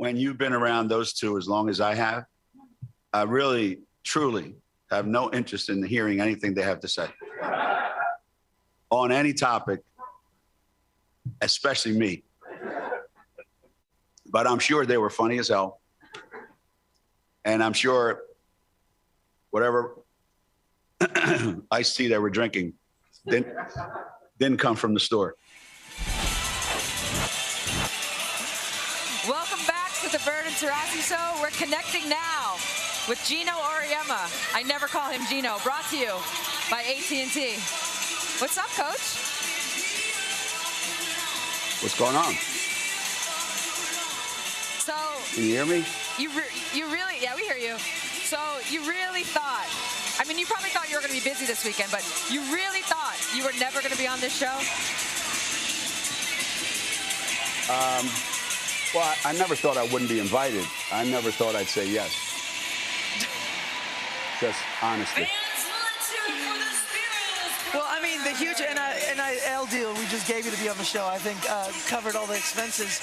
when you've been around those two as long as I have, I really, truly have no interest in hearing anything they have to say on any topic, especially me. But I'm sure they were funny as hell. And I'm sure whatever iced tea they were drinking didn't come from the store. Welcome back to the Bird and Taurasi Show. We're connecting now with Geno Auriemma. I never call him Geno. Brought to you by AT&T. What's up, Coach? What's going on? So can you hear me? You really, yeah, we hear you. So you really thought, I mean, you probably thought you were going to be busy this weekend, but you really thought you were never going to be on this show? Well, I never thought I wouldn't be invited. I never thought I'd say yes. Just honesty. Well, I mean, the huge NIL deal we just gave you to be on the show, I think, covered all the expenses.